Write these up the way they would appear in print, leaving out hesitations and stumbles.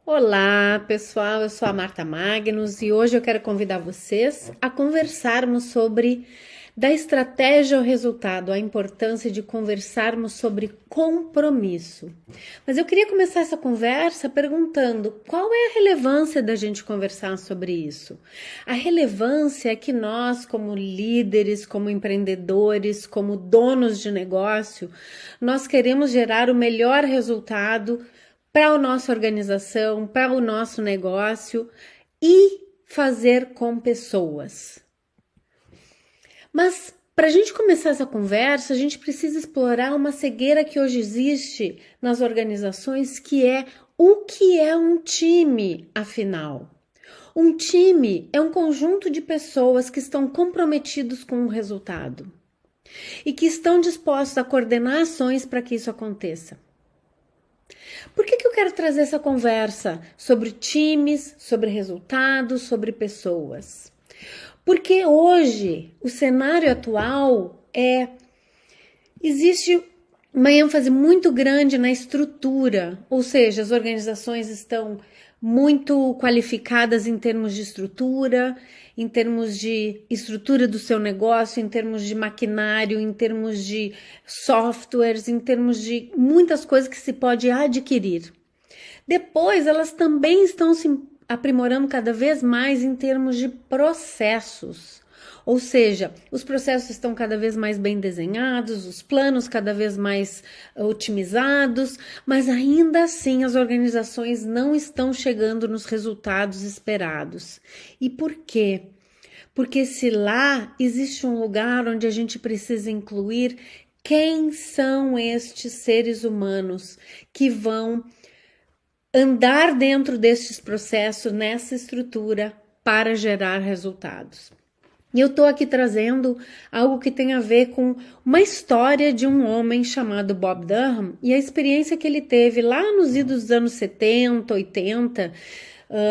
Olá, pessoal, eu sou a Marta Magnus e hoje eu quero convidar vocês a conversarmos sobre da estratégia ao resultado, a importância de conversarmos sobre compromisso. Mas eu queria começar essa conversa perguntando qual é a relevância da gente conversar sobre isso. A relevância é que nós, como líderes, como empreendedores, como donos de negócio, nós queremos gerar o melhor resultado para a nossa organização, para o nosso negócio e fazer com pessoas. Mas para a gente começar essa conversa, a gente precisa explorar uma cegueira que hoje existe nas organizações, que é o que é um time, afinal. Um time é um conjunto de pessoas que estão comprometidos com o resultado e que estão dispostos a coordenar ações para que isso aconteça. Por que eu quero trazer essa conversa sobre times, sobre resultados, sobre pessoas? Porque hoje, o cenário atual existe uma ênfase muito grande na estrutura, ou seja, as organizações estão muito qualificadas em termos de estrutura do seu negócio, em termos de maquinário, em termos de softwares, em termos de muitas coisas que se pode adquirir. Depois, elas também estão se aprimorando cada vez mais em termos de processos. Ou seja, os processos estão cada vez mais bem desenhados, os planos cada vez mais otimizados, mas ainda assim as organizações não estão chegando nos resultados esperados. E por quê? Porque se lá existe um lugar onde a gente precisa incluir quem são estes seres humanos que vão andar dentro destes processos, nessa estrutura, para gerar resultados. E eu estou aqui trazendo algo que tem a ver com uma história de um homem chamado Bob Durham e a experiência que ele teve lá nos idos dos anos 70, 80,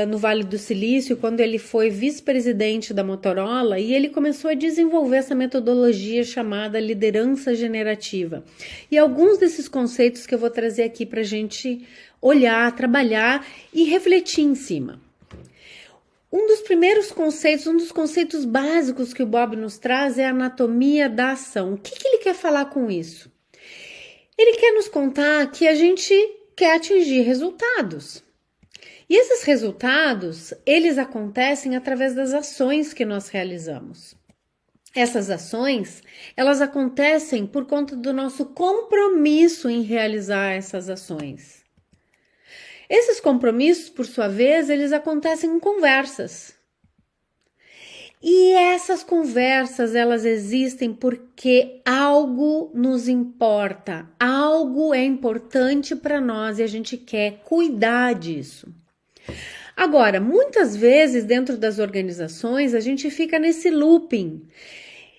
no Vale do Silício, quando ele foi vice-presidente da Motorola, e ele começou a desenvolver essa metodologia chamada liderança generativa. E alguns desses conceitos que eu vou trazer aqui para a gente olhar, trabalhar e refletir em cima. Um dos conceitos básicos que o Bob nos traz é a anatomia da ação. O que ele quer falar com isso? Ele quer nos contar que a gente quer atingir resultados. E esses resultados, eles acontecem através das ações que nós realizamos. Essas ações, elas acontecem por conta do nosso compromisso em realizar essas ações. Esses compromissos, por sua vez, eles acontecem em conversas. E essas conversas, elas existem porque algo nos importa, algo é importante para nós e a gente quer cuidar disso. Agora, muitas vezes dentro das organizações, a gente fica nesse looping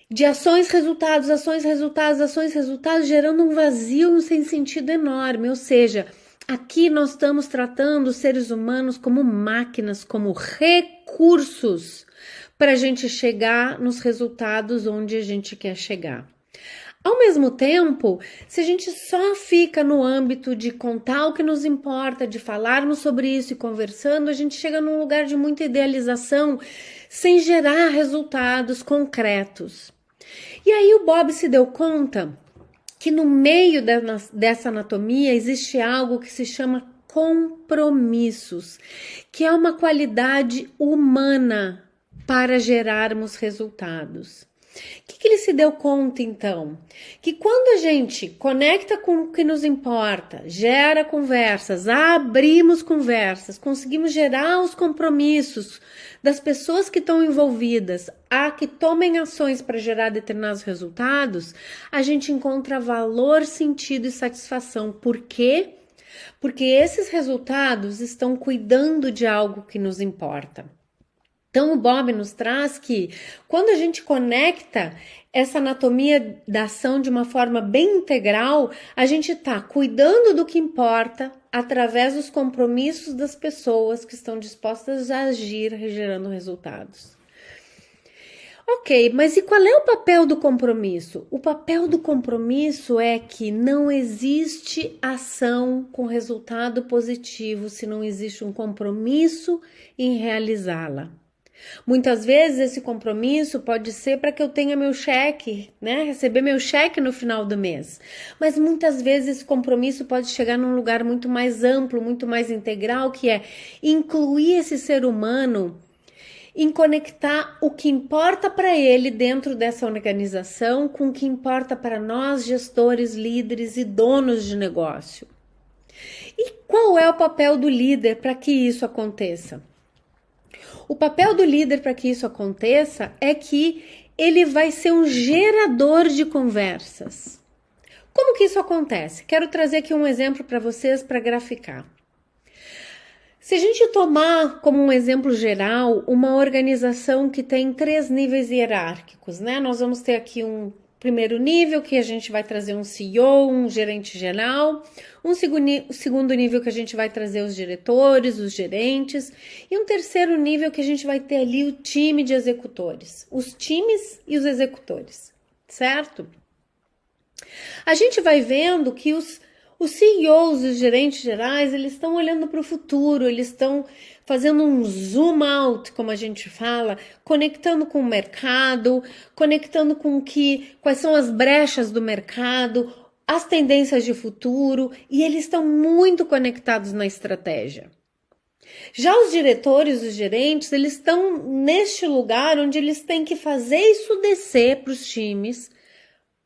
de ações, resultados, gerando um vazio sem sentido enorme, ou seja, aqui nós estamos tratando os seres humanos como máquinas, como recursos para a gente chegar nos resultados onde a gente quer chegar. Ao mesmo tempo, se a gente só fica no âmbito de contar o que nos importa, de falarmos sobre isso e conversando, a gente chega num lugar de muita idealização sem gerar resultados concretos. E aí o Bob se deu conta que no meio dessa anatomia existe algo que se chama compromissos, que é uma qualidade humana para gerarmos resultados. O que ele se deu conta, então? Que quando a gente conecta com o que nos importa, gera conversas, abrimos conversas, conseguimos gerar os compromissos das pessoas que estão envolvidas a que tomem ações para gerar determinados resultados, a gente encontra valor, sentido e satisfação. Por quê? Porque esses resultados estão cuidando de algo que nos importa. Então, o Bob nos traz que quando a gente conecta essa anatomia da ação de uma forma bem integral, a gente está cuidando do que importa através dos compromissos das pessoas que estão dispostas a agir, gerando resultados. Ok, mas e qual é o papel do compromisso? O papel do compromisso é que não existe ação com resultado positivo se não existe um compromisso em realizá-la. Muitas vezes esse compromisso pode ser para que eu tenha meu cheque, né? Receber meu cheque no final do mês. Mas muitas vezes esse compromisso pode chegar num lugar muito mais amplo, muito mais integral, que é incluir esse ser humano em conectar o que importa para ele dentro dessa organização com o que importa para nós, gestores, líderes e donos de negócio. E qual é o papel do líder para que isso aconteça? O papel do líder para que isso aconteça é que ele vai ser um gerador de conversas. Como que isso acontece? Quero trazer aqui um exemplo para vocês para graficar. Se a gente tomar como um exemplo geral uma organização que tem 3 níveis hierárquicos, né? Nós vamos ter aqui um primeiro nível que a gente vai trazer um CEO, um gerente geral, um segundo nível que a gente vai trazer os diretores, os gerentes, e um terceiro nível que a gente vai ter ali o time de executores, os times e os executores, certo? A gente vai vendo que os CEOs e os gerentes gerais, eles estão olhando para o futuro, eles estão fazendo um zoom out, como a gente fala, conectando com o mercado, conectando com quais são as brechas do mercado, as tendências de futuro, e eles estão muito conectados na estratégia. Já os diretores, os gerentes, eles estão neste lugar onde eles têm que fazer isso descer para os times,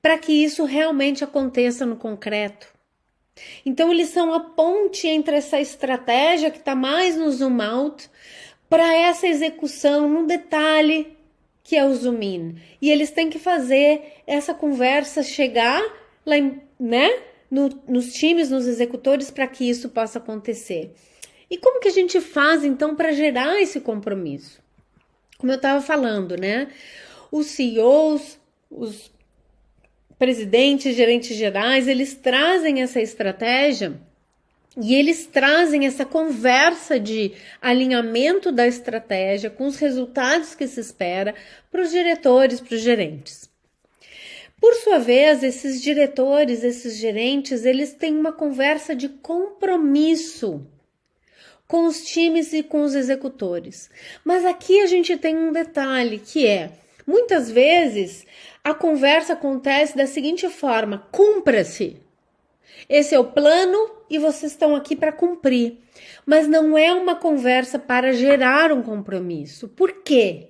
para que isso realmente aconteça no concreto. Então, eles são a ponte entre essa estratégia que está mais no zoom out para essa execução no detalhe que é o zoom in. E eles têm que fazer essa conversa chegar lá, né, nos times, nos executores, para que isso possa acontecer. E como que a gente faz, então, para gerar esse compromisso? Como eu estava falando, né? Os CEOs, os presidentes, gerentes gerais, eles trazem essa estratégia e eles trazem essa conversa de alinhamento da estratégia com os resultados que se espera para os diretores, para os gerentes. Por sua vez, esses diretores, esses gerentes, eles têm uma conversa de compromisso com os times e com os executores. Mas aqui a gente tem um detalhe que é, muitas vezes, a conversa acontece da seguinte forma: cumpra-se. Esse é o plano e vocês estão aqui para cumprir. Mas não é uma conversa para gerar um compromisso. Por quê?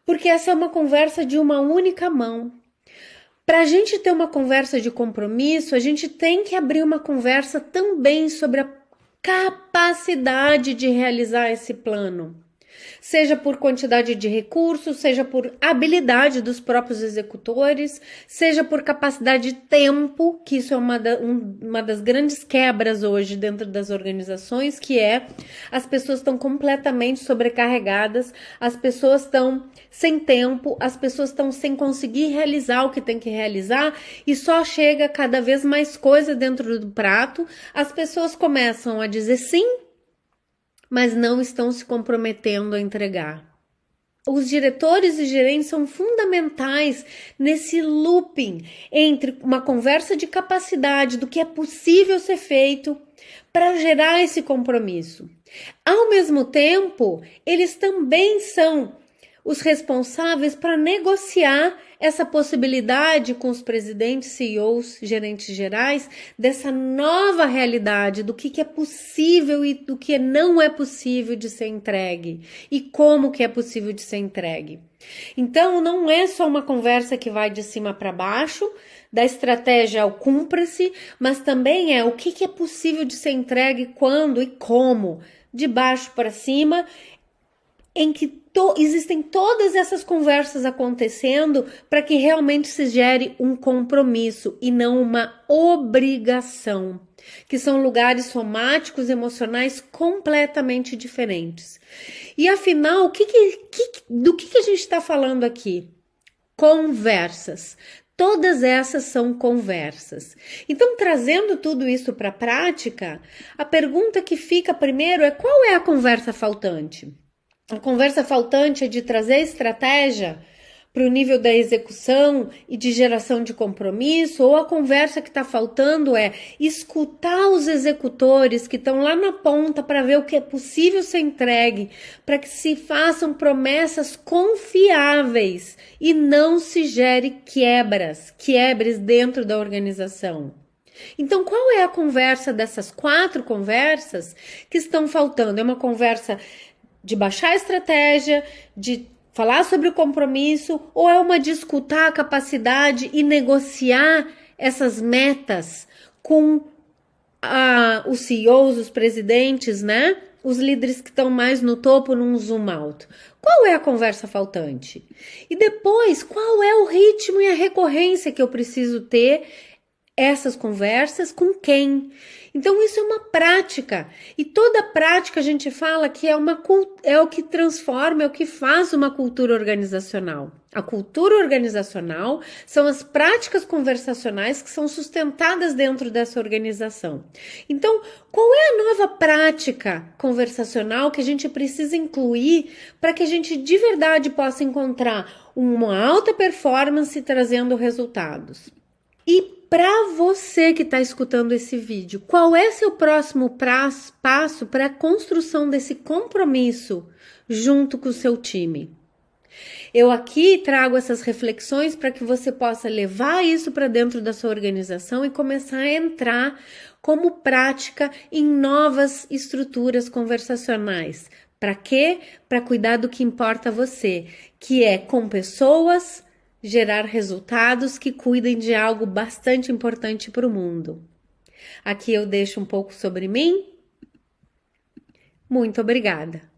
Porque essa é uma conversa de uma única mão. Para a gente ter uma conversa de compromisso, a gente tem que abrir uma conversa também sobre a capacidade de realizar esse plano. Seja por quantidade de recursos, seja por habilidade dos próprios executores, seja por capacidade de tempo, que isso é uma das grandes quebras hoje dentro das organizações, que é as pessoas estão completamente sobrecarregadas, as pessoas estão sem tempo, as pessoas estão sem conseguir realizar o que tem que realizar e só chega cada vez mais coisa dentro do prato, as pessoas começam a dizer sim, mas não estão se comprometendo a entregar. Os diretores e gerentes são fundamentais nesse looping entre uma conversa de capacidade do que é possível ser feito para gerar esse compromisso. Ao mesmo tempo, eles também são os responsáveis para negociar essa possibilidade com os presidentes, CEOs, gerentes gerais, dessa nova realidade, do que é possível e do que não é possível de ser entregue, e como que é possível de ser entregue. Então, não é só uma conversa que vai de cima para baixo, da estratégia ao cumpra-se, mas também é o que é possível de ser entregue, quando e como, de baixo para cima, em que existem todas essas conversas acontecendo para que realmente se gere um compromisso e não uma obrigação, que são lugares somáticos, emocionais completamente diferentes. E afinal, do que a gente está falando aqui? Conversas. Todas essas são conversas. Então, trazendo tudo isso para a prática, a pergunta que fica primeiro é: qual é a conversa faltante? A conversa faltante é de trazer estratégia para o nível da execução e de geração de compromisso, ou a conversa que está faltando é escutar os executores que estão lá na ponta para ver o que é possível ser entregue, para que se façam promessas confiáveis e não se gere quebres dentro da organização. Então, qual é a conversa dessas 4 conversas que estão faltando? É uma conversa de baixar a estratégia, de falar sobre o compromisso, ou é uma de escutar a capacidade e negociar essas metas com os CEOs, os presidentes, né? Os líderes que estão mais no topo num zoom out. Qual é a conversa faltante? E depois, qual é o ritmo e a recorrência que eu preciso ter essas conversas com quem? Então isso é uma prática, e toda prática a gente fala que é o que transforma, é o que faz uma cultura organizacional. A cultura organizacional são as práticas conversacionais que são sustentadas dentro dessa organização. Então, qual é a nova prática conversacional que a gente precisa incluir para que a gente de verdade possa encontrar uma alta performance trazendo resultados? E para você que está escutando esse vídeo, qual é seu próximo passo para a construção desse compromisso junto com o seu time? Eu aqui trago essas reflexões para que você possa levar isso para dentro da sua organização e começar a entrar como prática em novas estruturas conversacionais. Para quê? Para cuidar do que importa a você, que é com pessoas, gerar resultados que cuidem de algo bastante importante para o mundo. Aqui eu deixo um pouco sobre mim. Muito obrigada.